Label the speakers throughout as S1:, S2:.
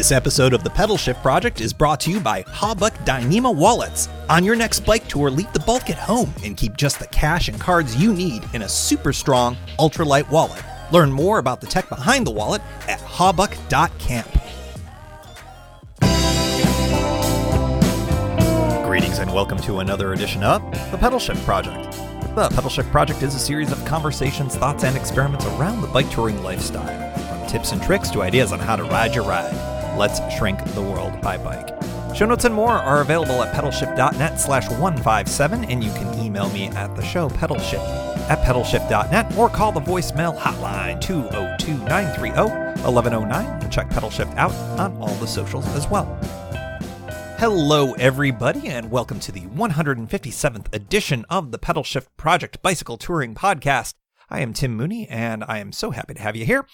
S1: This episode of the Pedalshift Project is brought to you by Hawbuck Dyneema Wallets. On your next bike tour, leave the bulk at home and keep just the cash and cards you need in a super strong, ultralight wallet. Learn more about the tech behind the wallet at hawbuck.camp. Greetings and welcome to another edition of the Pedalshift Project. The Pedalshift Project is a series of conversations, thoughts, and experiments around the bike touring lifestyle. From tips and tricks to ideas on how to ride your ride. Let's shrink the world by bike. Show notes and more are available at pedalshift.net/157, and you can email me at the show pedalshift@pedalshift.net or call the voicemail hotline 202-930-1109 and check Pedalshift out on all the socials as well. Hello, everybody, and welcome to the 157th edition of the Pedalshift Project Bicycle Touring Podcast. I am Tim Mooney, and I am so happy to have you here.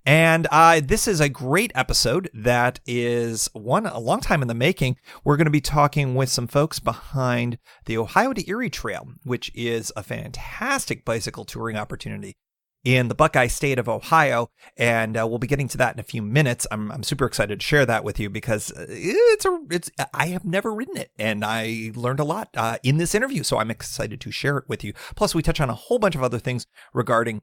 S1: And this is a great episode that is a long time in the making. We're going to be talking with some folks behind the Ohio to Erie Trail, which is a fantastic bicycle touring opportunity in the Buckeye State of Ohio, and we'll be getting to that in a few minutes. I'm super excited to share that with you because I have never ridden it, and I learned a lot in this interview, so I'm excited to share it with you. Plus, we touch on a whole bunch of other things regarding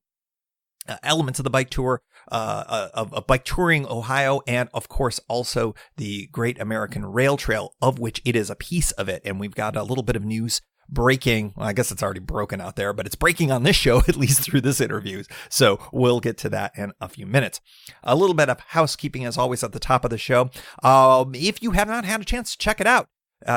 S1: elements of the bike tour, of bike touring Ohio, and of course also the Great American Rail Trail, of which it is a piece of it. And we've got a little bit of news breaking. Well, I guess it's already broken out there, but it's breaking on this show, at least through this interview. So we'll get to that in a few minutes. A little bit of housekeeping, as always, at the top of the show. If you have not had a chance to check it out,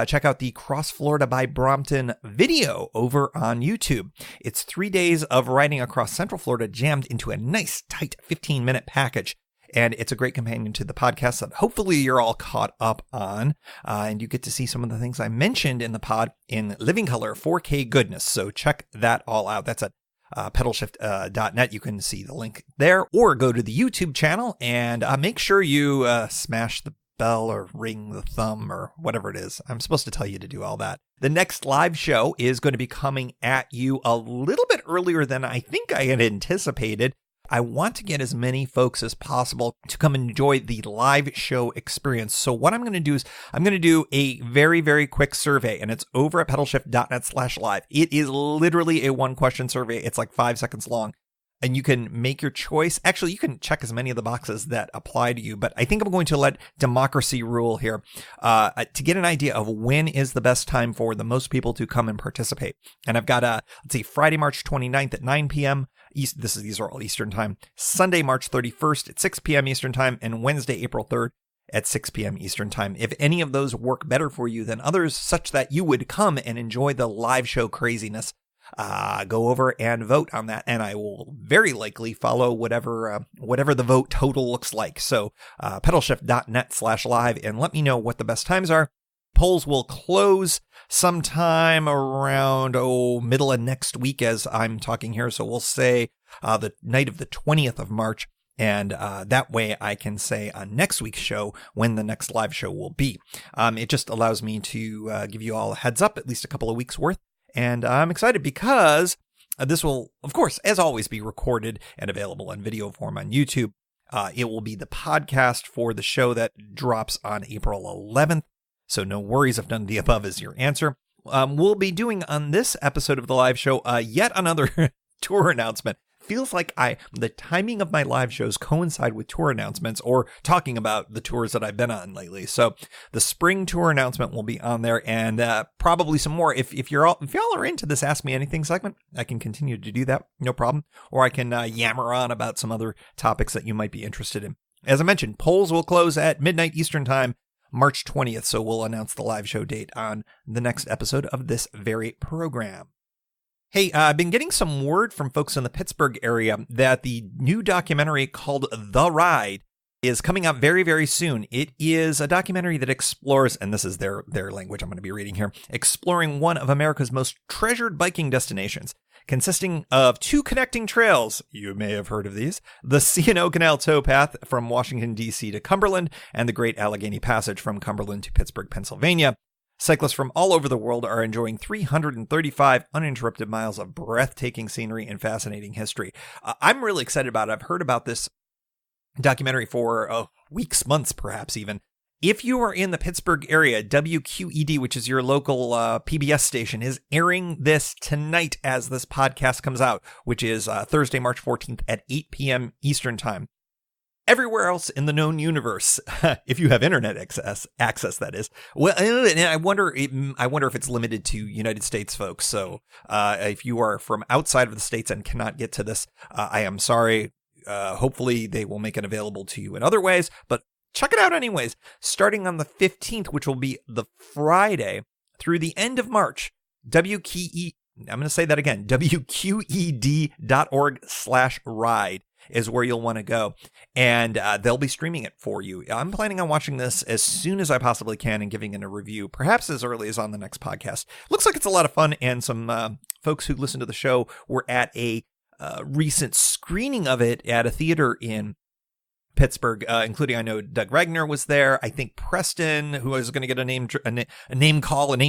S1: check out the Cross Florida by Brompton video over on YouTube. It's 3 days of riding across Central Florida jammed into a nice, tight 15-minute package. And it's a great companion to the podcast that hopefully you're all caught up on. And you get to see some of the things I mentioned in the pod in living color 4K goodness. So check that all out. That's at pedalshift.net. You can see the link there, or go to the YouTube channel and make sure you smash the bell or ring the thumb or whatever it is. I'm supposed to tell you to do all that. The next live show is going to be coming at you a little bit earlier than I think I had anticipated. I want to get as many folks as possible to come and enjoy the live show experience. So what I'm going to do is I'm going to do a very, very quick survey, and it's over at pedalshift.net/live. It is literally a one-question survey. It's like 5 seconds long, and you can make your choice. Actually, you can check as many of the boxes that apply to you, but I think I'm going to let democracy rule here to get an idea of when is the best time for the most people to come and participate. And I've got let's see, Friday, March 29th at 9 p.m. These are all Eastern time. Sunday, March 31st at 6 p.m. Eastern time, and Wednesday, April 3rd at 6 p.m. Eastern time. If any of those work better for you than others, such that you would come and enjoy the live show craziness, go over and vote on that, and I will very likely follow whatever the vote total looks like. So pedalshift.net/live, and let me know what the best times are. Polls will close sometime around middle of next week as I'm talking here. So we'll say the night of the 20th of March. And that way I can say on next week's show when the next live show will be. It just allows me to give you all a heads up, at least a couple of weeks worth. And I'm excited because this will, of course, as always, be recorded and available in video form on YouTube. It will be the podcast for the show that drops on April 11th. So no worries if none of the above is your answer. We'll be doing on this episode of the live show yet another tour announcement. Feels like the timing of my live shows coincide with tour announcements or talking about the tours that I've been on lately. So the spring tour announcement will be on there, and probably some more. If y'all are into this Ask Me Anything segment, I can continue to do that, no problem. Or I can yammer on about some other topics that you might be interested in. As I mentioned, polls will close at midnight Eastern time, March 20th, so we'll announce the live show date on the next episode of this very program. Hey, I've been getting some word from folks in the Pittsburgh area that the new documentary called The Ride is coming out very, very soon. It is a documentary that explores, and this is their language I'm going to be reading here, exploring one of America's most treasured biking destinations, consisting of 2 connecting trails. You may have heard of these: the C&amp Canal Towpath from Washington, D.C. to Cumberland, and the Great Allegheny Passage from Cumberland to Pittsburgh, Pennsylvania. Cyclists from all over the world are enjoying 335 uninterrupted miles of breathtaking scenery and fascinating history. I'm really excited about it. I've heard about this documentary for weeks, months, perhaps even. If you are in the Pittsburgh area, WQED, which is your local PBS station, is airing this tonight as this podcast comes out, which is Thursday, March 14th at 8 p.m. Eastern Time. Everywhere else in the known universe, if you have internet access, that is. Well, and I wonder if it's limited to United States folks. So if you are from outside of the States and cannot get to this, I am sorry. Hopefully they will make it available to you in other ways, but check it out anyways. Starting on the 15th, which will be the Friday, through the end of March, I'm going to say that again, WQED.org/ride is where you'll want to go. And they'll be streaming it for you. I'm planning on watching this as soon as I possibly can and giving it a review, perhaps as early as on the next podcast. Looks like it's a lot of fun, and some folks who listen to the show were at a recent screening of it at a theater in Pittsburgh, including, I know Doug Ragnar was there. I think Preston, who is going to get a name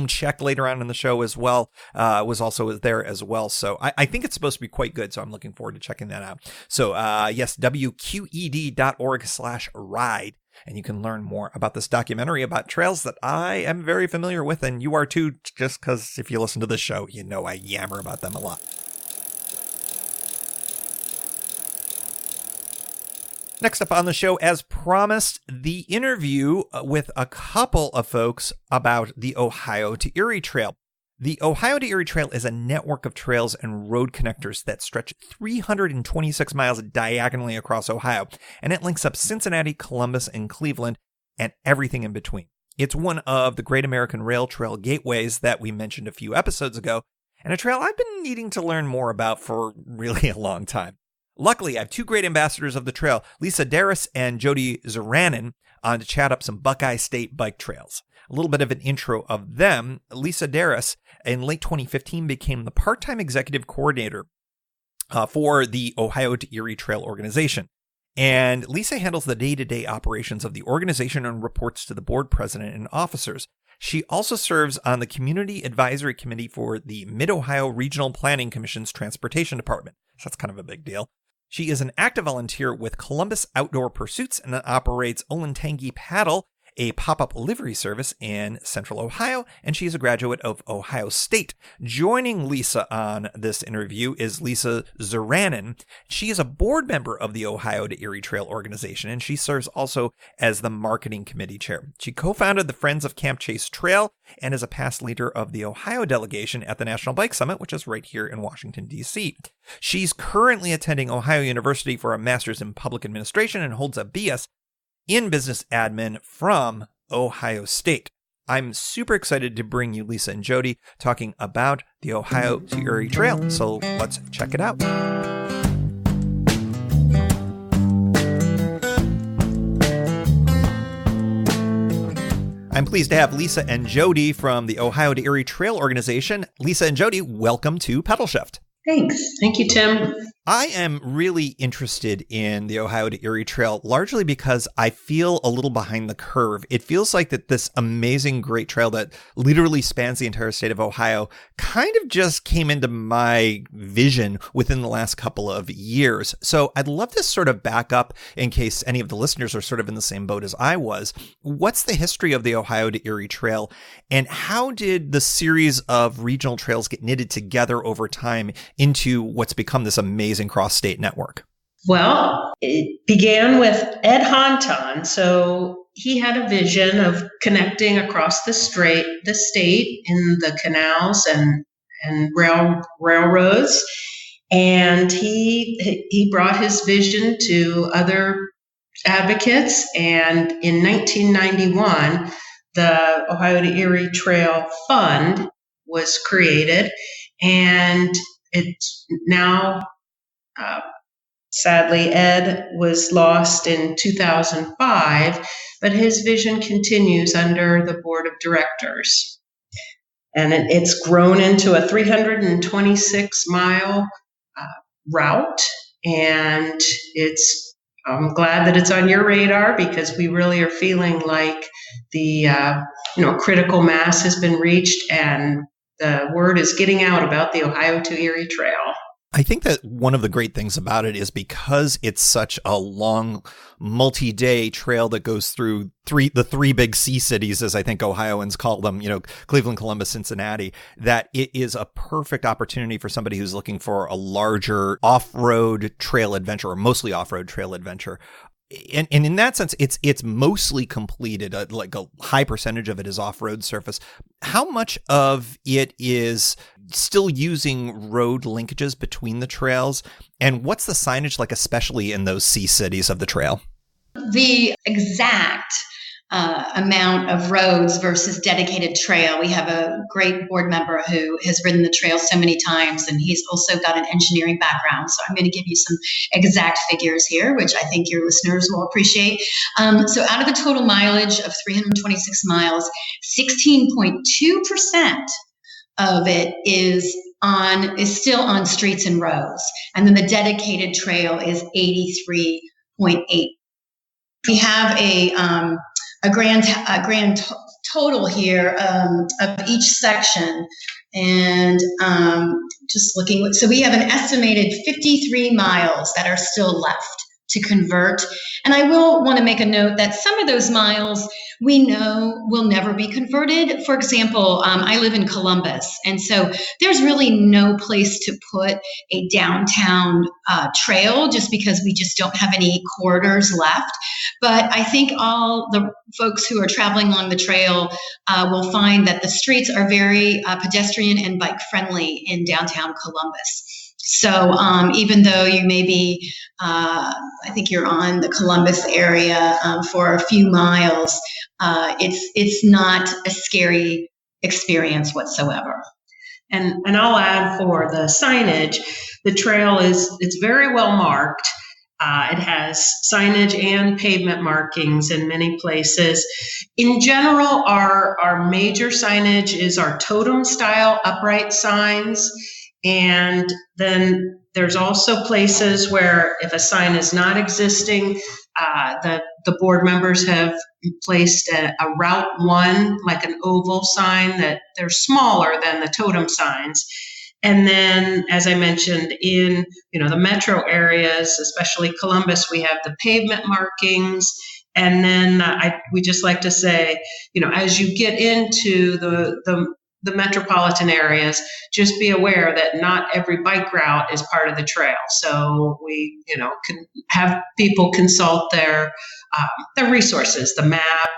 S1: check later on in the show as well, was also there as well. So I think it's supposed to be quite good. So I'm looking forward to checking that out. So yes, WQED.org/ride. And you can learn more about this documentary about trails that I am very familiar with. And you are too, just because if you listen to this show, you know I yammer about them a lot. Next up on the show, as promised, the interview with a couple of folks about the Ohio to Erie Trail. The Ohio to Erie Trail is a network of trails and road connectors that stretch 326 miles diagonally across Ohio, and it links up Cincinnati, Columbus, and Cleveland, and everything in between. It's one of the Great American Rail Trail gateways that we mentioned a few episodes ago, and a trail I've been needing to learn more about for really a long time. Luckily, I have two great ambassadors of the trail, Lisa Daris and Jody Zeranin, on to chat up some Buckeye State bike trails. A little bit of an intro of them. Lisa Daris, in late 2015, became the part-time executive coordinator for the Ohio to Erie Trail organization. And Lisa handles the day-to-day operations of the organization and reports to the board president and officers. She also serves on the Community Advisory Committee for the Mid-Ohio Regional Planning Commission's Transportation Department. So that's kind of a big deal. She is an active volunteer with Columbus Outdoor Pursuits and operates Olentangy Paddle, a pop-up livery service in Central Ohio, and she is a graduate of Ohio State. Joining Lisa on this interview is Lisa Zeranin. She is a board member of the Ohio to Erie Trail organization, and she serves also as the marketing committee chair. She co-founded the Friends of Camp Chase Trail and is a past leader of the Ohio delegation at the National Bike Summit, which is right here in Washington, D.C. She's currently attending Ohio University for a master's in public administration and holds a BS in business admin from Ohio State. I'm super excited to bring you Lisa and Jody talking about the Ohio to Erie Trail. So let's check it out. I'm pleased to have Lisa and Jody from the Ohio to Erie Trail organization. Lisa and Jody, welcome to Pedalshift.
S2: Thanks. Thank you, Tim.
S1: I am really interested in the Ohio to Erie Trail, largely because I feel a little behind the curve. It feels like that this amazing, great trail that literally spans the entire state of Ohio kind of just came into my vision within the last couple of years. So I'd love to sort of back up in case any of the listeners are sort of in the same boat as I was. What's the history of the Ohio to Erie Trail, and how did the series of regional trails get knitted together over time into what's become this amazing cross-state network?
S2: Well, it began with Ed Honton. So he had a vision of connecting across the state in the canals and railroads. And he brought his vision to other advocates. And in 1991, the Ohio to Erie Trail Fund was created. And it's now, sadly, Ed was lost in 2005, but his vision continues under the board of directors. And it's grown into a 326-mile route, and I'm glad that it's on your radar, because we really are feeling like the critical mass has been reached, and the word is getting out about the Ohio to Erie Trail.
S1: I think that one of the great things about it is because it's such a long, multi-day trail that goes through the three big C cities, as I think Ohioans call them, Cleveland, Columbus, Cincinnati, that it is a perfect opportunity for somebody who's looking for a larger off-road trail adventure, or mostly off-road trail adventure. And in that sense, it's mostly completed. Like a high percentage of it is off-road surface. How much of it is still using road linkages between the trails? And what's the signage like, especially in those C cities of the trail?
S3: The exact amount of roads versus dedicated trail. We have a great board member who has ridden the trail so many times, and he's also got an engineering background. So I'm going to give you some exact figures here, which I think your listeners will appreciate. So out of the total mileage of 326 miles, 16.2% of it is still on streets and roads. And then the dedicated trail is 83.8. We have a grand total here of each section, and just looking. So we have an estimated 53 miles that are still left to convert. And I will want to make a note that some of those miles we know will never be converted. For example, I live in Columbus, and so there's really no place to put a downtown trail just because we just don't have any corridors left. But I think all the folks who are traveling along the trail will find that the streets are very pedestrian and bike friendly in downtown Columbus. So even though you may be, I think you're on the Columbus area for a few miles, it's not a scary experience whatsoever.
S2: And I'll add for the signage, the trail it's very well marked. It has signage and pavement markings in many places. In general, our major signage is our totem style upright signs. And then there's also places where if a sign is not existing, the board members have placed a Route 1, like an oval sign that they're smaller than the totem signs. And then, as I mentioned, in the metro areas, especially Columbus, we have the pavement markings. And then we just like to say, as you get into the metropolitan areas, just be aware that not every bike route is part of the trail. So we, can have people consult their resources, the map,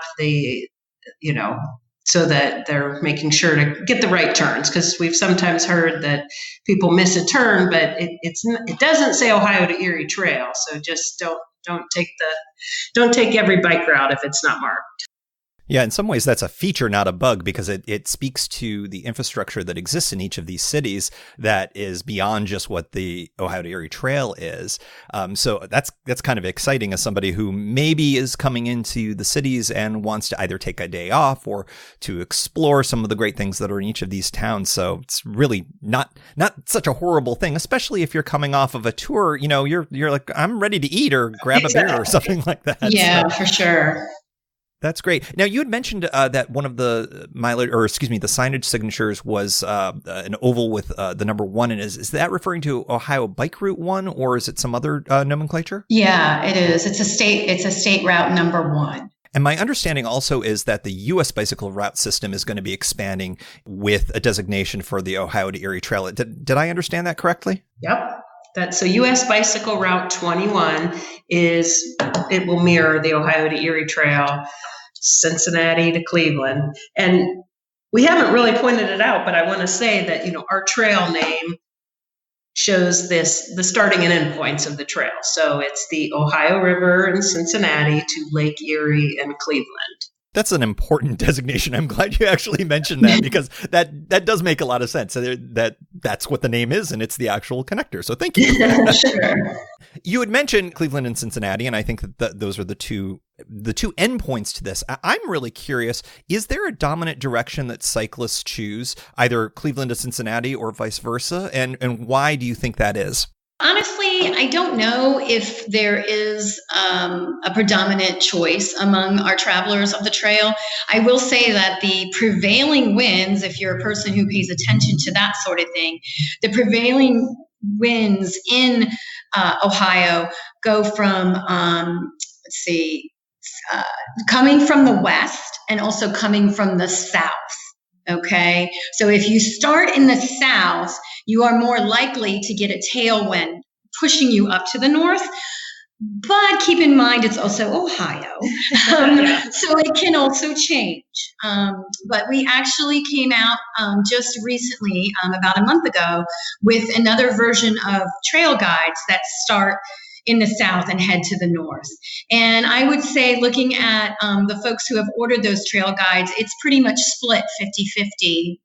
S2: so that they're making sure to get the right turns. Because we've sometimes heard that people miss a turn, but it doesn't say Ohio to Erie Trail. So just don't take every bike route if it's not marked.
S1: Yeah, in some ways that's a feature, not a bug, because it speaks to the infrastructure that exists in each of these cities that is beyond just what the Ohio to Erie Trail is. So that's kind of exciting as somebody who maybe is coming into the cities and wants to either take a day off or to explore some of the great things that are in each of these towns. So it's really not such a horrible thing, especially if you're coming off of a tour. You're like, I'm ready to eat or grab a beer or something like that.
S3: Yeah, for sure.
S1: That's great. Now, you had mentioned that one of the the signage signatures was an oval with the number 1 in it. Is that referring to Ohio Bike Route 1, or is it some other nomenclature?
S3: Yeah, it is. It's a state route number 1.
S1: And my understanding also is that the U.S. bicycle route system is going to be expanding with a designation for the Ohio to Erie Trail. Did I understand that correctly?
S2: Yep. So U.S. Bicycle Route 21 it will mirror the Ohio to Erie Trail, Cincinnati to Cleveland. And we haven't really pointed it out, but I want to say that, our trail name shows the starting and end points of the trail. So it's the Ohio River in Cincinnati to Lake Erie in Cleveland.
S1: That's an important designation. I'm glad you actually mentioned that, because that does make a lot of sense. That's what the name is, and it's the actual connector. So thank you.
S3: Sure.
S1: You had mentioned Cleveland and Cincinnati, and I think that those are the two endpoints to this. I'm really curious, is there a dominant direction that cyclists choose, either Cleveland to Cincinnati or vice versa? And why do you think that is?
S3: Honestly, I don't know if there is a predominant choice among our travelers of the trail. I will say that the prevailing winds, if you're a person who pays attention to that sort of thing, the prevailing winds in Ohio go from, coming from the west and also coming from the south. Okay. So if you start in the south, you are more likely to get a tailwind pushing you up to the north. But keep in mind, it's also Ohio. So it can also change. But we actually came out just recently, about a month ago, with another version of trail guides that start in the south and head to the north. And I would say, looking at the folks who have ordered those trail guides, it's pretty much split 50-50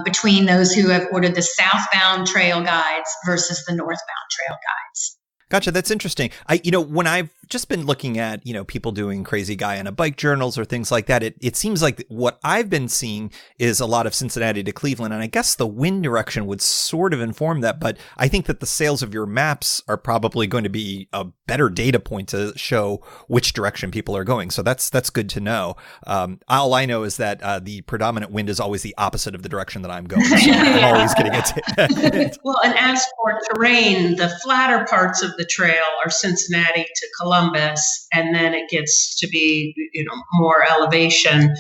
S3: between those who have ordered the southbound trail guides versus the northbound trail guides.
S1: Gotcha. That's interesting. When I've just been looking at, people doing crazy guy on a bike journals or things like that, it seems like what I've been seeing is a lot of Cincinnati to Cleveland. And I guess the wind direction would sort of inform that. But I think that the sales of your maps are probably going to be a better data point to show which direction people are going. So that's good to know. All I know is that the predominant wind is always the opposite of the direction that I'm going. So I'm always getting it.
S2: Well, and as for terrain, the flatter parts of the trail are Cincinnati to Columbus, and then it gets to be, more elevation,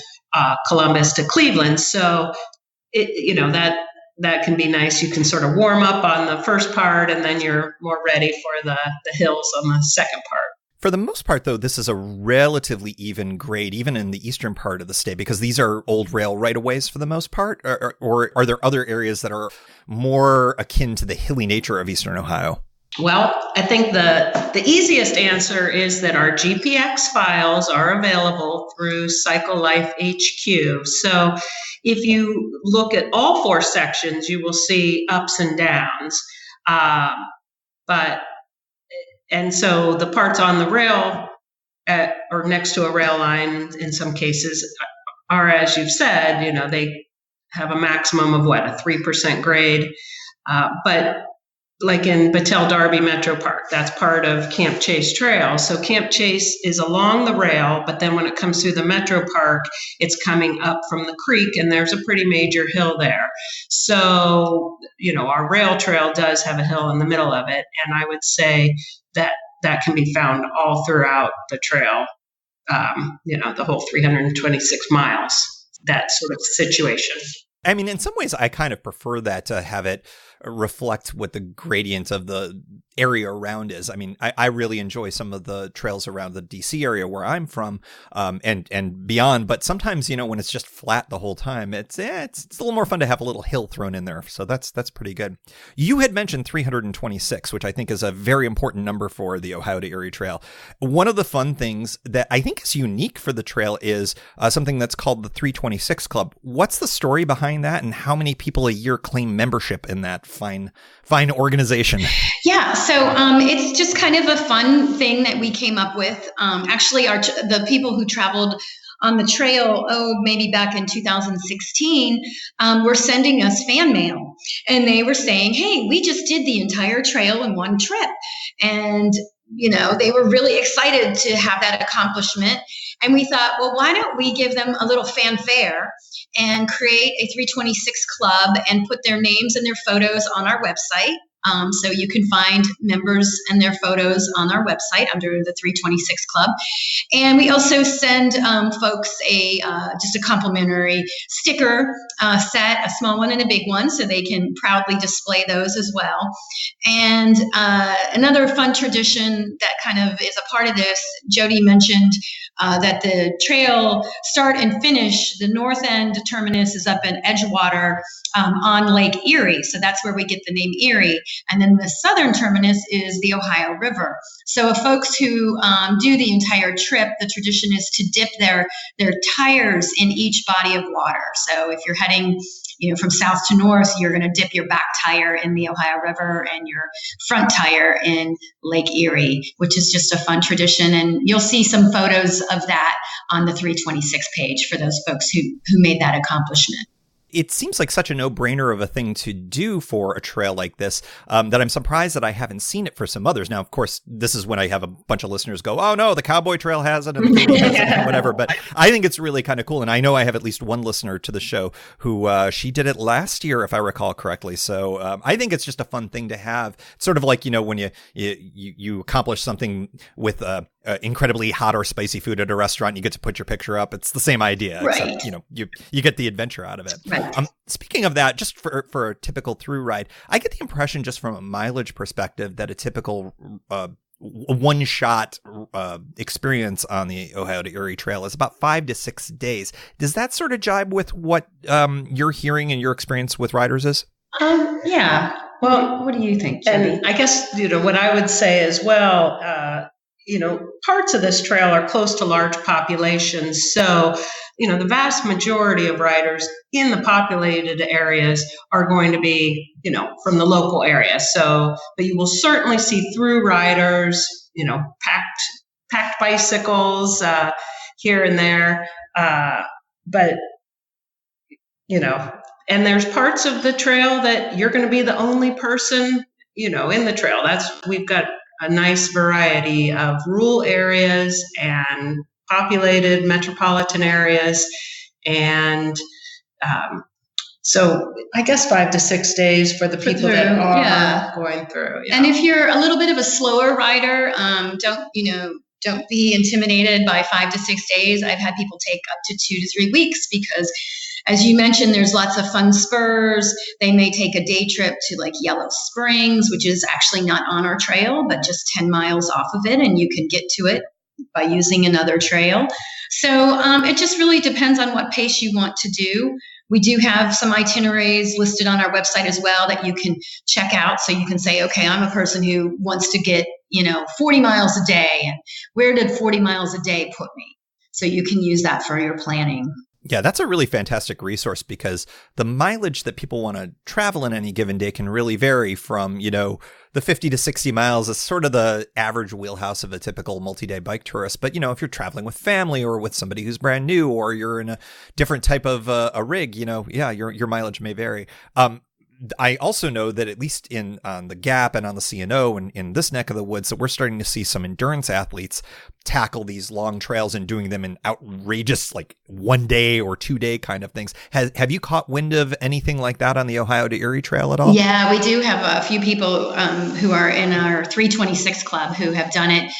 S2: Columbus to Cleveland. So, that can be nice. You can sort of warm up on the first part, and then you're more ready for the hills on the second part.
S1: For the most part, though, this is a relatively even grade, even in the eastern part of the state, because these are old rail right-of-ways for the most part, or are there other areas that are more akin to the hilly nature of eastern Ohio?
S2: Well, I think the easiest answer is that our GPX files are available through Cycle Life HQ. So if you look at all four sections, you will see ups and downs. And so the parts on the rail or next to a rail line, in some cases, are, as you've said, they have a maximum of a 3% grade. But like in Battelle Darby Metro Park, that's part of Camp Chase Trail. So Camp Chase is along the rail, but then when it comes through the Metro Park, it's coming up from the creek, and there's a pretty major hill there. So, our rail trail does have a hill in the middle of it, and I would say that can be found all throughout the trail, the whole 326 miles, that sort of situation.
S1: I mean, in some ways, I kind of prefer that to have it reflect what the gradient of the area around is. I mean, I really enjoy some of the trails around the DC area where I'm from, and beyond. But sometimes, when it's just flat the whole time, it's a little more fun to have a little hill thrown in there. So that's pretty good. You had mentioned 326, which I think is a very important number for the Ohio to Erie Trail. One of the fun things that I think is unique for the trail is something that's called the 326 Club. What's the story behind that, and how many people a year claim membership in that fine organization?
S3: Yeah, so it's just kind of a fun thing that we came up with. Actually, the people who traveled on the trail, maybe back in 2016, were sending us fan mail, and they were saying, "Hey, we just did the entire trail in one trip," and they were really excited to have that accomplishment. And we thought, well, why don't we give them a little fanfare and create a 326 club and put their names and their photos on our website. So you can find members and their photos on our website under the 326 Club. And we also send folks just a complimentary sticker set, a small one and a big one, so they can proudly display those as well. And another fun tradition that kind of is a part of this, Jody mentioned that the trail start and finish, the north end terminus is up in Edgewater on Lake Erie. So that's where we get the name Erie. And then the southern terminus is the Ohio River. So folks who do the entire trip, the tradition is to dip their tires in each body of water. So if you're heading from south to north, you're going to dip your back tire in the Ohio River and your front tire in Lake Erie, which is just a fun tradition. And you'll see some photos of that on the 326 page for those folks who made that accomplishment.
S1: it seems like such a no-brainer of a thing to do for a trail like this that I'm surprised that I haven't seen it for some others. Now, of course, this is when I have a bunch of listeners go, oh no, the Cowboy Trail has it and the Cable has it and whatever. But I think it's really kind of cool. And I know I have at least one listener to the show who she did it last year, if I recall correctly. So I think it's just a fun thing to have. It's sort of like, when you accomplish something with incredibly hot or spicy food at a restaurant, you get to put your picture up. It's the same idea,
S3: right.
S1: Except, you get the adventure out of it.
S3: Right.
S1: Speaking of that, just for a typical through ride, I get the impression just from a mileage perspective that a typical one-shot experience on the Ohio to Erie Trail is about 5 to 6 days. Does that sort of jibe with what you're hearing and your experience with riders is?
S2: Yeah. Well,
S3: what do you think, Jenny?
S2: And I guess, what I would say as well, parts of this trail are close to large populations. So, the vast majority of riders in the populated areas are going to be, from the local area. So, but you will certainly see through riders, packed bicycles here and there. But, and there's parts of the trail that you're going to be the only person, in the trail. We've got a nice variety of rural areas and populated metropolitan areas. And so I guess 5 to 6 days for the people that are going through. Yeah.
S3: And if you're a little bit of a slower rider, don't be intimidated by 5 to 6 days. I've had people take up to 2 to 3 weeks because, as you mentioned, there's lots of fun spurs. They may take a day trip to like Yellow Springs, which is actually not on our trail, but just 10 miles off of it. And you can get to it by using another trail. So it just really depends on what pace you want to do. We do have some itineraries listed on our website as well that you can check out. So you can say, okay, I'm a person who wants to get, 40 miles a day. And where did 40 miles a day put me? So you can use that for your planning.
S1: Yeah, that's a really fantastic resource because the mileage that people want to travel in any given day can really vary from, the 50 to 60 miles is sort of the average wheelhouse of a typical multi-day bike tourist. But, if you're traveling with family or with somebody who's brand new or you're in a different type of a rig, your mileage may vary. I also know that at least on the Gap and on the C&O and in this neck of the woods, that we're starting to see some endurance athletes tackle these long trails and doing them in outrageous, like 1 day or 2 day kind of things. Have you caught wind of anything like that on the Ohio to Erie Trail at all?
S3: Yeah, we do have a few people who are in our 326 club who have done it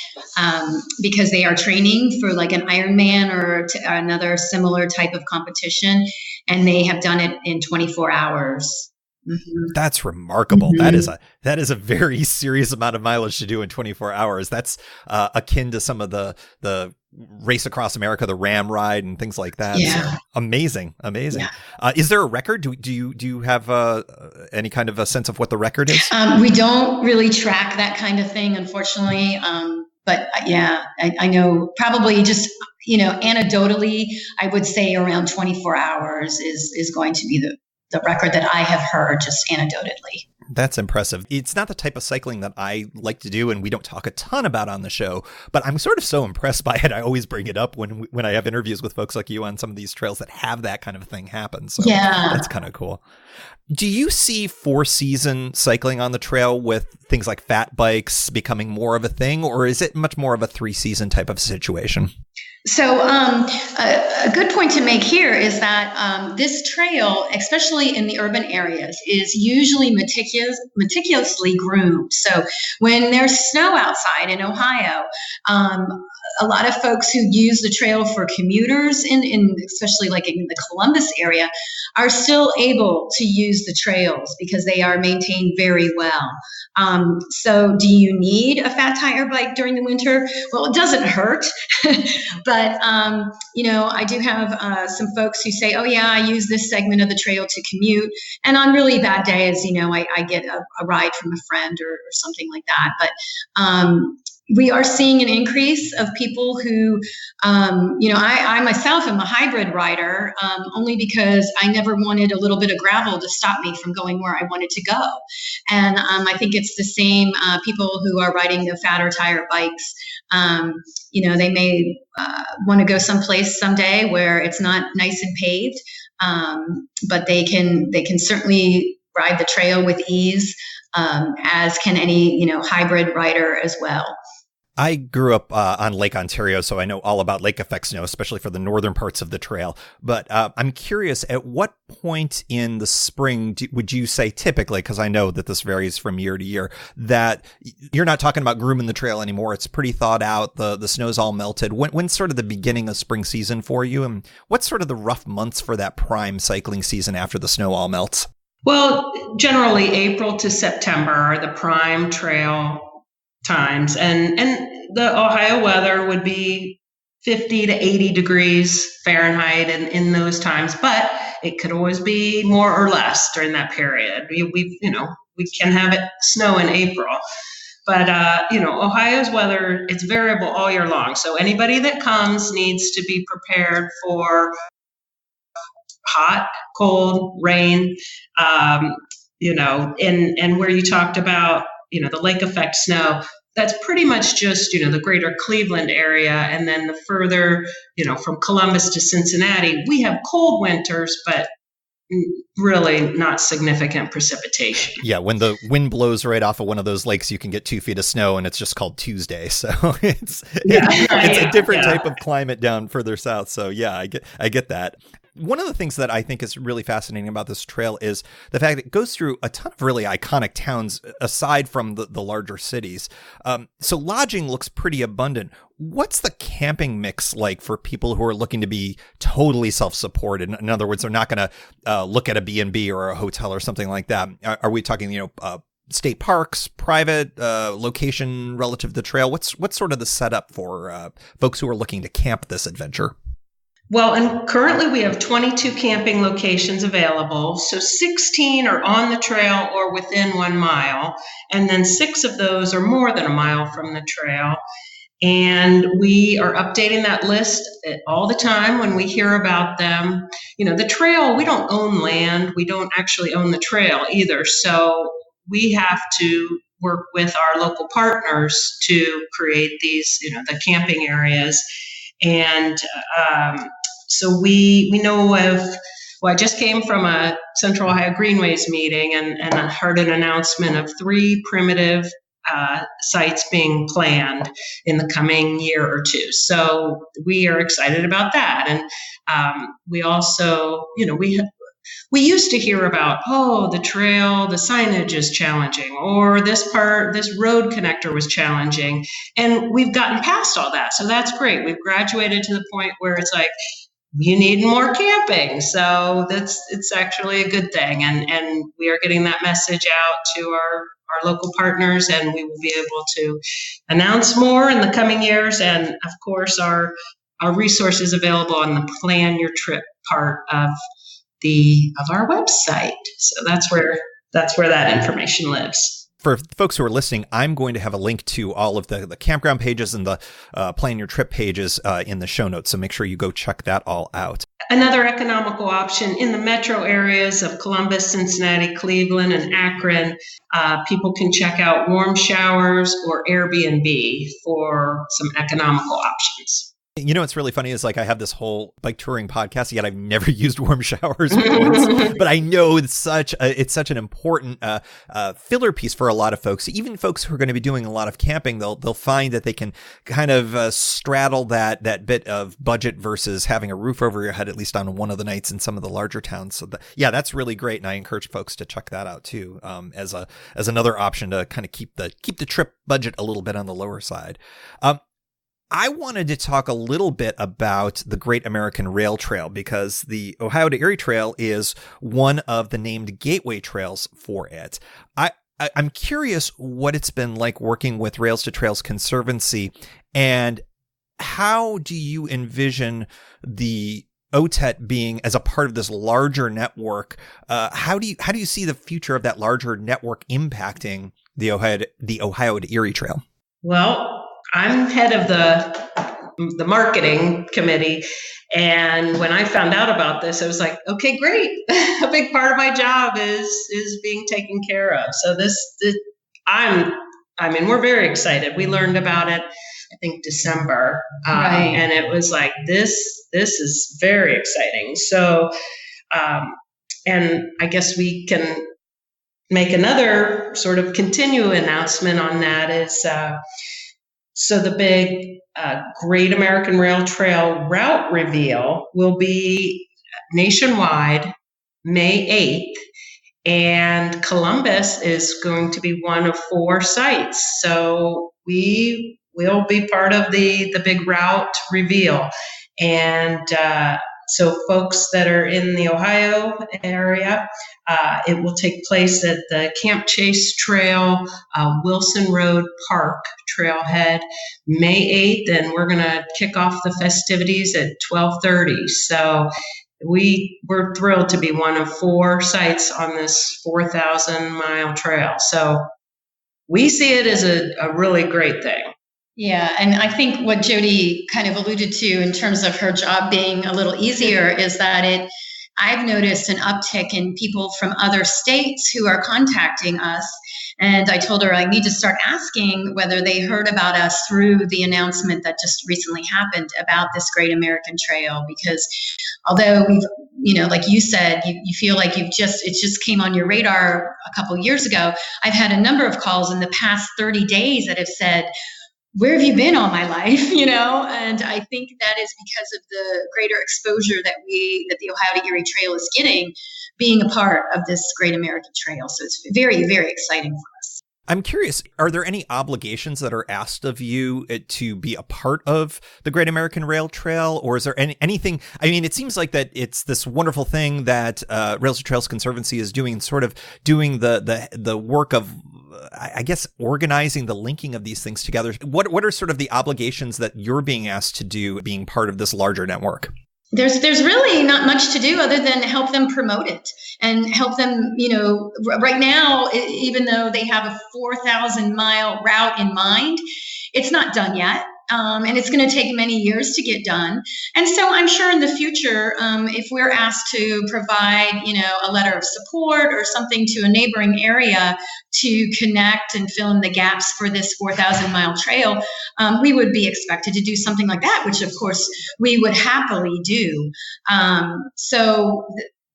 S3: because they are training for like an Ironman or another similar type of competition, and they have done it in 24 hours.
S1: Mm-hmm. That's remarkable. Mm-hmm. That is a very serious amount of mileage to do in 24 hours. That's akin to some of the race across America, the Ram ride and things like that.
S3: Yeah.
S1: So, amazing. Yeah. Is there a record? Do you have any kind of a sense of what the record is?
S3: We don't really track that kind of thing, unfortunately. But yeah, I know probably just, anecdotally, I would say around 24 hours is going to be the record that I have heard just anecdotally.
S1: That's impressive. It's not the type of cycling that I like to do, and we don't talk a ton about on the show, but I'm sort of so impressed by it. I always bring it up when I have interviews with folks like you on some of these trails that have that kind of thing happen. So
S3: yeah,
S1: that's kind of cool. Do you see 4-season cycling on the trail with things like fat bikes becoming more of a thing, or is it much more of a 3-season type of situation?
S3: So a good point to make here is that this trail, especially in the urban areas, is usually meticulously groomed. So when there's snow outside in Ohio, a lot of folks who use the trail for commuters, in especially like in the Columbus area, are still able to use the trails because they are maintained very well. So do you need a fat tire bike during the winter? Well, it doesn't hurt. But, I do have some folks who say, oh, yeah, I use this segment of the trail to commute. And on really bad days, I get a ride from a friend or something like that. But we are seeing an increase of people who, I myself am a hybrid rider, only because I never wanted a little bit of gravel to stop me from going where I wanted to go. And I think it's the same people who are riding the fatter tire bikes. They may want to go someplace someday where it's not nice and paved, but they can certainly ride the trail with ease, as can any hybrid rider as well.
S1: I grew up on Lake Ontario, so I know all about lake effect snow, especially for the northern parts of the trail. But I'm curious, at what point in the spring would you say typically, because I know that this varies from year to year, that you're not talking about grooming the trail anymore? It's pretty thawed out. The snow's all melted. When's sort of the beginning of spring season for you? And what's sort of the rough months for that prime cycling season after the snow all melts?
S2: Well, generally April to September are the prime trail times, and the Ohio weather would be 50 to 80 degrees Fahrenheit in those times, but it could always be more or less during that period. We can have it snow in April, but Ohio's weather, it's variable all year long. So anybody that comes needs to be prepared for hot, cold, rain, and where you talked about the lake effect snow, that's pretty much just, the greater Cleveland area. And then the further, from Columbus to Cincinnati, we have cold winters, but really not significant precipitation.
S1: Yeah, when the wind blows right off of one of those lakes, you can get 2 feet of snow, and it's just called Tuesday. So it's a different type of climate down further south. So yeah, I get that. One of the things that I think is really fascinating about this trail is the fact that it goes through a ton of really iconic towns aside from the larger cities. So lodging looks pretty abundant. What's the camping mix like for people who are looking to be totally self-supported? In other words, they're not going to look at a B&B or a hotel or something like that. Are we talking, state parks, private location relative to the trail? What's sort of the setup for folks who are looking to camp this adventure?
S2: Well, and currently we have 22 camping locations available. So 16 are on the trail or within 1 mile. And then 6 of those are more than a mile from the trail. And we are updating that list all the time when we hear about them. The trail, we don't own land. We don't actually own the trail either. So we have to work with our local partners to create these, the camping areas. And so we know of, I just came from a Central Ohio Greenways meeting and I heard an announcement of 3 primitive sites being planned in the coming year or 2. So we are excited about that. And we also, we used to hear about, the trail, the signage is challenging, or this road connector was challenging. And we've gotten past all that. So that's great. We've graduated to the point where it's like, you need more camping. So it's actually a good thing. And we are getting that message out to our local partners, and we will be able to announce more in the coming years. And of course, our resources available on the plan your trip part of our website. So that's where that information lives.
S1: For folks who are listening, I'm going to have a link to all of the campground pages and the plan your trip pages in the show notes. So make sure you go check that all out.
S2: Another economical option in the metro areas of Columbus, Cincinnati, Cleveland, and Akron, people can check out warm showers or Airbnb for some economical options.
S1: What's really funny is I have this whole bike touring podcast, yet I've never used warm showers once, but I know it's such an important filler piece for a lot of folks. Even folks who are going to be doing a lot of camping, they'll find that they can kind of straddle that bit of budget versus having a roof over your head, at least on one of the nights in some of the larger towns. So that's really great, and I encourage folks to check that out too, as another option to kind of keep the trip budget a little bit on the lower side. I wanted to talk a little bit about the Great American Rail Trail, because the Ohio to Erie Trail is one of the named gateway trails for it. I'm curious what it's been like working with Rails to Trails Conservancy, and how do you envision the OTET being as a part of this larger network? How do you see the future of that larger network impacting the Ohio to Erie Trail?
S2: Well, I'm head of the marketing committee. And when I found out about this, I was like, okay, great. A big part of my job is being taken care of. So we're very excited. We learned about it, I think, December.
S3: Right.
S2: And it was like, this is very exciting. So, and I guess we can make another sort of continue announcement on that is, so the big Great American Rail Trail route reveal will be nationwide May 8th, and Columbus is going to be one of 4 sites. So we will be part of the big route reveal. And so folks that are in the Ohio area, it will take place at the Camp Chase Trail, Wilson Road Park Trailhead, May 8th, and we're going to kick off the festivities at 12:30. So we're thrilled to be one of 4 sites on this 4,000-mile trail. So we see it as a really great thing.
S3: Yeah, and I think what Jody kind of alluded to in terms of her job being a little easier is that I've noticed an uptick in people from other states who are contacting us. And I told her I need to start asking whether they heard about us through the announcement that just recently happened about this Great American Trail. Because although we've, like you said, you feel like it just came on your radar a couple years ago, I've had a number of calls in the past 30 days that have said, where have you been all my life? And I think that is because of the greater exposure that the Ohio to Erie Trail is getting, being a part of this Great American Trail. So it's very, very exciting for us.
S1: I'm curious, are there any obligations that are asked of you to be a part of the Great American Rail Trail? Or is there anything? I mean, it seems like that it's this wonderful thing that Rails to Trails Conservancy is doing, sort of doing the work of, I guess, organizing the linking of these things together. What are sort of the obligations that you're being asked to do being part of this larger network?
S3: There's really not much to do other than help them promote it and help them, right now, even though they have a 4,000-mile route in mind, it's not done yet. And it's going to take many years to get done. And so I'm sure in the future, if we're asked to provide, a letter of support or something to a neighboring area to connect and fill in the gaps for this 4,000-mile trail, we would be expected to do something like that, which of course we would happily do. So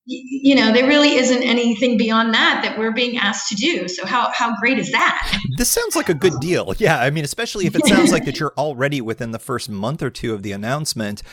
S3: there really isn't anything beyond that we're being asked to do. So how great is that?
S1: This sounds like a good deal. Yeah. I mean, especially if it sounds like that you're already within the first month or 2 of the announcement,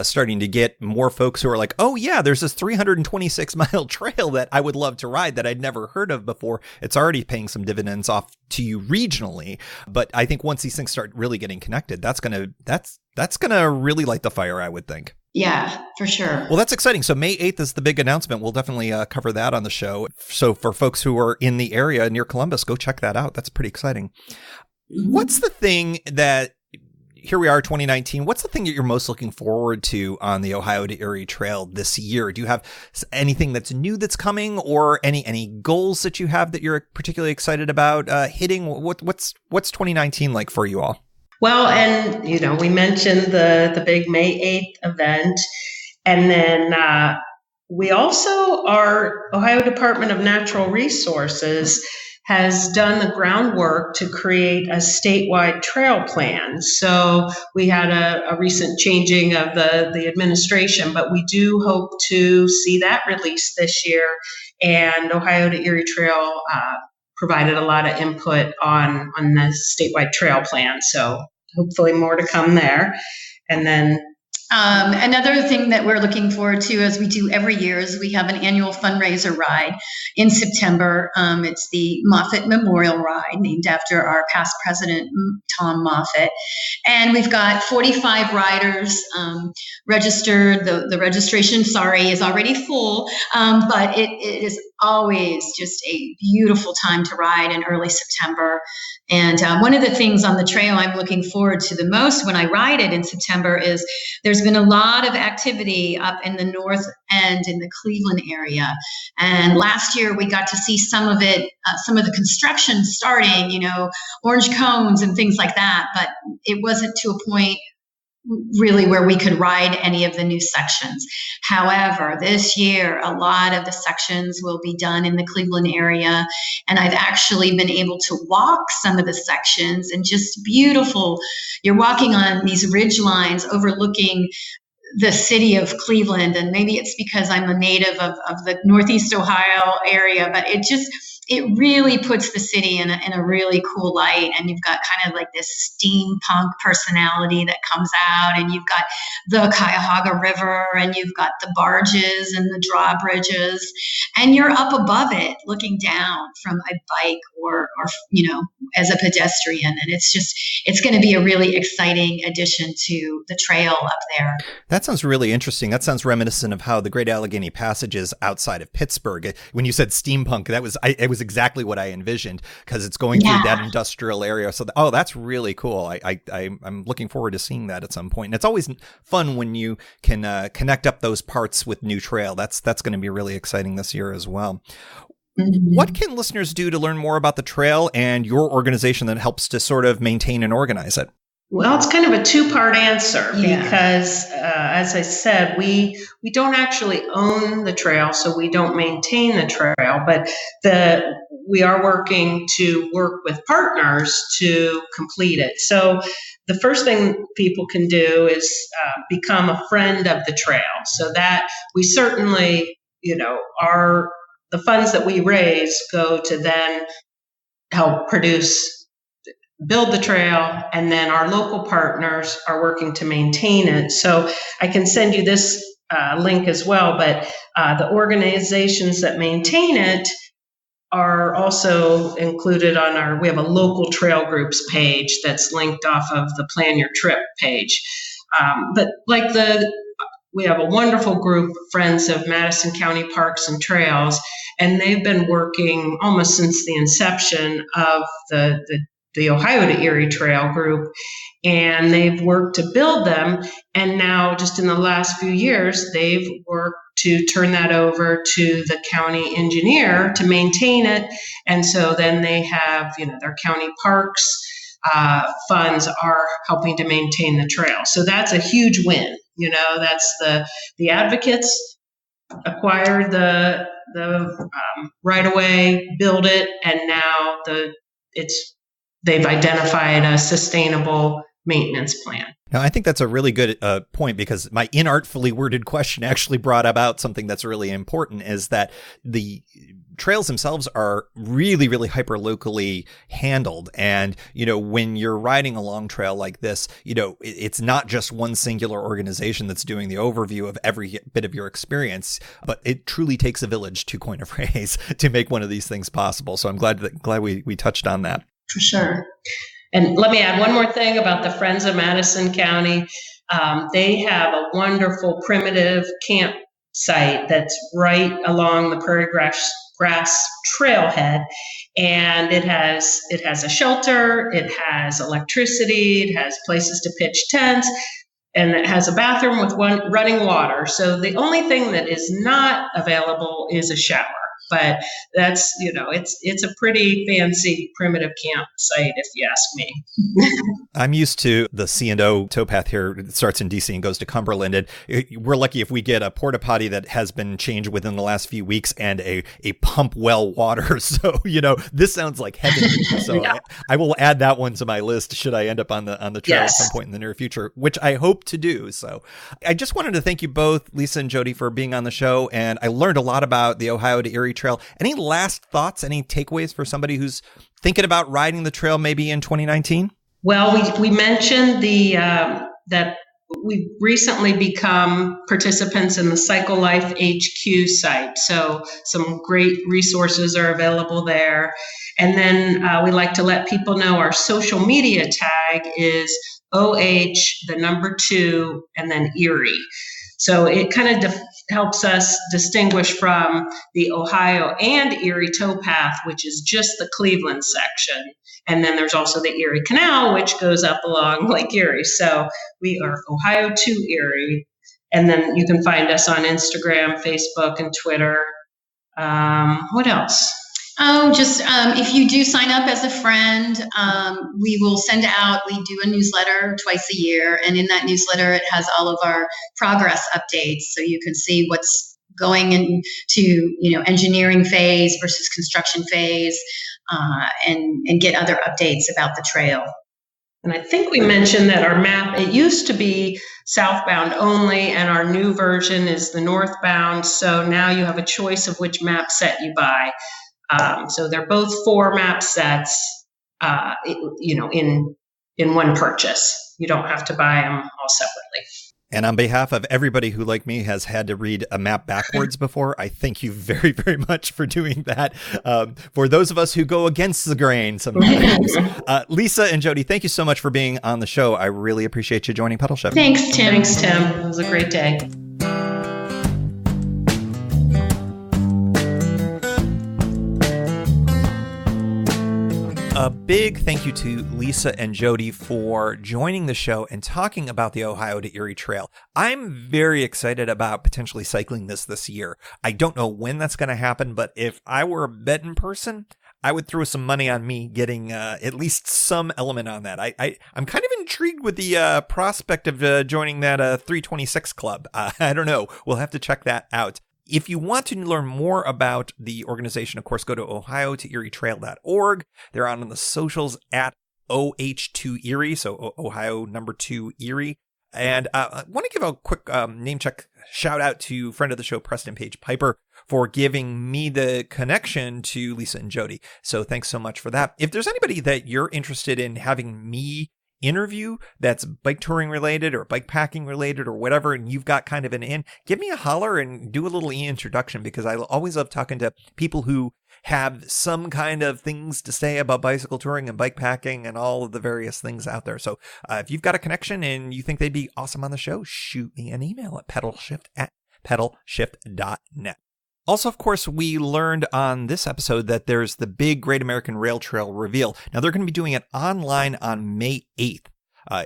S1: starting to get more folks who are like, oh yeah, there's this 326-mile trail that I would love to ride that I'd never heard of before. It's already paying some dividends off to you regionally. But I think once these things start really getting connected, that's going to really light the fire, I would think.
S3: Yeah, for sure.
S1: Well, that's exciting. So May 8th is the big announcement. We'll definitely cover that on the show. So for folks who are in the area near Columbus, go check that out. That's pretty exciting. Mm-hmm. What's the thing that, here we are, 2019, what's the thing that you're most looking forward to on the Ohio to Erie Trail this year? Do you have anything that's new that's coming, or any goals that you have that you're particularly excited about hitting? What's 2019 like for you all?
S2: Well, and, we mentioned the big May 8th event. And then we also, our Ohio Department of Natural Resources has done the groundwork to create a statewide trail plan. So we had a recent changing of the administration, but we do hope to see that released this year. And Ohio to Erie Trail provided a lot of input on the statewide trail plan. So hopefully more to come there. And then
S3: another thing that we're looking forward to, as we do every year, is we have an annual fundraiser ride in September. It's the Moffett Memorial Ride, named after our past president, Tom Moffett. And we've got 45 riders registered. The registration, is already full, but it is always just a beautiful time to ride in early September. And one of the things on the trail I'm looking forward to the most when I ride it in September is there's there's been a lot of activity up in the north end in the Cleveland area. And last year we got to see some of it, some of the construction starting, orange cones and things like that. But it wasn't to a point really where we could ride any of the new sections. However, this year, a lot of the sections will be done in the Cleveland area. And I've actually been able to walk some of the sections, and just beautiful. You're walking on these ridge lines overlooking the city of Cleveland. And maybe it's because I'm a native of the Northeast Ohio area, but it really puts the city in a really cool light. And you've got kind of like this steampunk personality that comes out, and you've got the Cuyahoga River, and you've got the barges and the drawbridges, and you're up above it looking down from a bike or as a pedestrian. And it's going to be a really exciting addition to the trail up there.
S1: That sounds really interesting. That sounds reminiscent of how the Great Allegheny Passage is outside of Pittsburgh. When you said steampunk, it was exactly what I envisioned, because it's going through that industrial area. So, that's really cool. I'm looking forward to seeing that at some point. And it's always fun when you can connect up those parts with new trail. That's going to be really exciting this year as well. Mm-hmm. What can listeners do to learn more about the trail and your organization that helps to sort of maintain and organize it?
S2: Well, it's kind of a two-part answer because, as I said, we don't actually own the trail, so we don't maintain the trail, but we are working to work with partners to complete it. So the first thing people can do is become a friend of the trail, so that we certainly, the funds that we raise go to then help build the trail, and then our local partners are working to maintain it. So I can send you this link as well, but the organizations that maintain it are also included on we have a local trail groups page that's linked off of the Plan Your Trip page. But we have a wonderful group of friends of Madison County Parks and Trails, and they've been working almost since the inception of the Ohio to Erie Trail group, and they've worked to build them. And now, just in the last few years, they've worked to turn that over to the county engineer to maintain it. And so then they have, their county parks funds are helping to maintain the trail. So that's a huge win. That's the advocates acquired the right of way, build it, and now they've identified a sustainable maintenance plan.
S1: Now, I think that's a really good point, because my inartfully worded question actually brought about something that's really important, is that the trails themselves are really, really hyper locally handled. And, when you're riding a long trail like this, it's not just one singular organization that's doing the overview of every bit of your experience, but it truly takes a village, to coin a phrase, to make one of these things possible. So I'm glad we touched on that.
S3: For sure.
S2: And let me add one more thing about the Friends of Madison County. They have a wonderful primitive campsite that's right along the prairie grass trailhead, and it has a shelter, it has electricity, it has places to pitch tents, and it has a bathroom with running water. So the only thing that is not available is a shower. But that's, it's a pretty fancy primitive campsite, if you ask me.
S1: I'm used to the C&O towpath here. It starts in DC and goes to Cumberland. And we're lucky if we get a porta potty that has been changed within the last few weeks and a pump well water. So, this sounds like heaven. So yeah. I will add that one to my list should I end up on the trail at some point in the near future, which I hope to do. So I just wanted to thank you both, Lisa and Jody, for being on the show. And I learned a lot about the Ohio to Erie Trail. Any last thoughts, any takeaways for somebody who's thinking about riding the trail maybe in 2019?
S2: Well, we mentioned that we've recently become participants in the Cycle Life HQ site. So some great resources are available there. And then we like to let people know our social media tag is OH2 and then Erie. So it kind of helps us distinguish from the Ohio and Erie Towpath, which is just the Cleveland section. And then there's also the Erie Canal, which goes up along Lake Erie. So we are Ohio to Erie. And then you can find us on Instagram, Facebook, and Twitter. What else?
S3: Oh, just if you do sign up as a friend, we will send out, we do a newsletter twice a year. And in that newsletter, it has all of our progress updates. So you can see what's going into, engineering phase versus construction phase, and get other updates about the trail.
S2: And I think we mentioned that our map, it used to be southbound only, and our new version is the northbound. So now you have a choice of which map set you buy. So they're both 4 map sets, in one purchase. You don't have to buy them all separately.
S1: And on behalf of everybody who, like me, has had to read a map backwards before, I thank you very, very much for doing that. For those of us who go against the grain sometimes. Lisa and Jody, thank you so much for being on the show. I really appreciate you joining Pedalshift.
S3: Thanks, Tim.
S2: It was a great day.
S1: A big thank you to Lisa and Jody for joining the show and talking about the Ohio to Erie Trail. I'm very excited about potentially cycling this year. I don't know when that's going to happen, but if I were a betting person, I would throw some money on me getting at least some element on that. I'm kind of intrigued with the prospect of joining that 326 club. I don't know. We'll have to check that out. If you want to learn more about the organization, of course, go to ohio-to-erietrail.org. They're on the socials at OH2Erie, so Ohio number 2 Erie. And I want to give a quick name check shout out to friend of the show, Preston Page Piper, for giving me the connection to Lisa and Jody. So thanks so much for that. If there's anybody that you're interested in having me interview that's bike touring related or bike packing related or whatever, and you've got kind of an in, give me a holler and do a little introduction, because I always love talking to people who have some kind of things to say about bicycle touring and bike packing and all of the various things out there. So if you've got a connection and you think they'd be awesome on the show, shoot me an email at pedalshift@pedalshift.net. Also, of course, we learned on this episode that there's the big Great American Rail Trail reveal. Now, they're going to be doing it online on May 8th.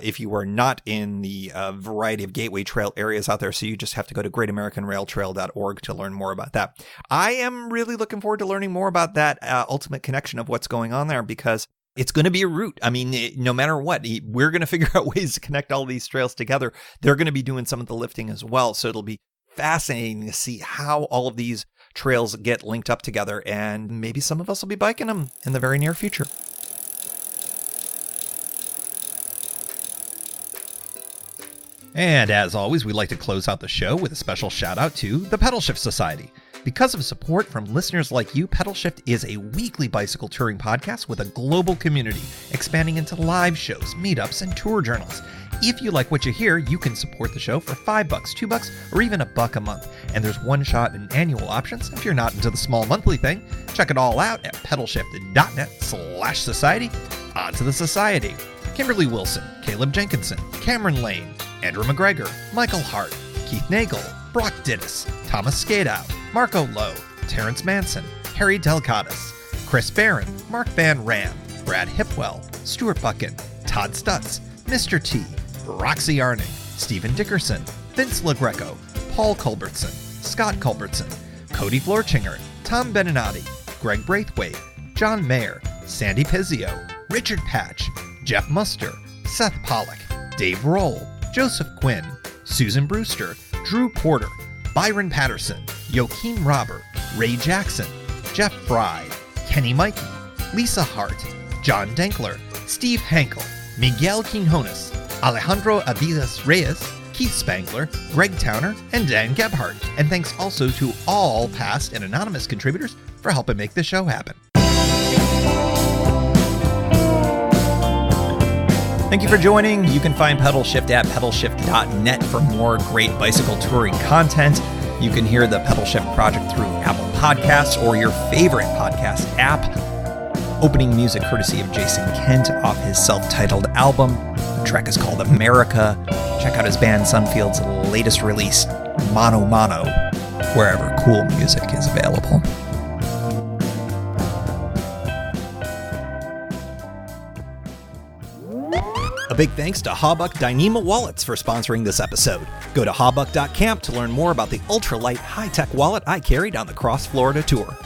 S1: If you are not in the variety of Gateway Trail areas out there, so you just have to go to greatamericanrailtrail.org to learn more about that. I am really looking forward to learning more about that ultimate connection of what's going on there, because it's going to be a route. I mean, no matter what, we're going to figure out ways to connect all these trails together. They're going to be doing some of the lifting as well, so it'll be fascinating to see how all of these trails get linked up together, and maybe some of us will be biking them in the very near future. And as always, we'd like to close out the show with a special shout out to the Pedalshift Society. Because of support from listeners like you, Pedalshift is a weekly bicycle touring podcast with a global community, expanding into live shows, meetups, and tour journals. If you like what you hear, you can support the show for $5, $2, or even $1 a month. And there's one-shot and annual options. If you're not into the small monthly thing, check it all out at pedalshift.net/society. On to the society. Kimberly Wilson, Caleb Jenkinson, Cameron Lane, Andrew McGregor, Michael Hart, Keith Nagel, Brock Dittis, Thomas Skadow, Marco Lowe, Terrence Manson, Harry Delcadas, Chris Barron, Mark Van Ram, Brad Hipwell, Stuart Buchan, Todd Stutz, Mr. T, Roxy Arning, Stephen Dickerson, Vince LaGreco, Paul Culbertson, Scott Culbertson, Cody Florchinger, Tom Beninati, Greg Braithwaite, John Mayer, Sandy Pizzio, Richard Patch, Jeff Muster, Seth Pollock, Dave Roll, Joseph Quinn, Susan Brewster, Drew Porter, Byron Patterson, Joachim Robert, Ray Jackson, Jeff Fry, Kenny Mikey, Lisa Hart, John Denkler, Steve Hankel, Miguel Quinones, Alejandro Aviles Reyes, Keith Spangler, Greg Towner, and Dan Gebhardt. And thanks also to all past and anonymous contributors for helping make the show happen. Thank you for joining. You can find Pedalshift at pedalshift.net for more great bicycle touring content. You can hear the Pedalshift project through Apple Podcasts or your favorite podcast app. Opening music courtesy of Jason Kent off his self-titled album. The track is called America. Check out his band Sunfield's latest release, Mono Mono, wherever cool music is available. A big thanks to Hawbuck Dyneema Wallets for sponsoring this episode. Go to hawbuck.camp to learn more about the ultralight high-tech wallet I carried on the Cross Florida tour.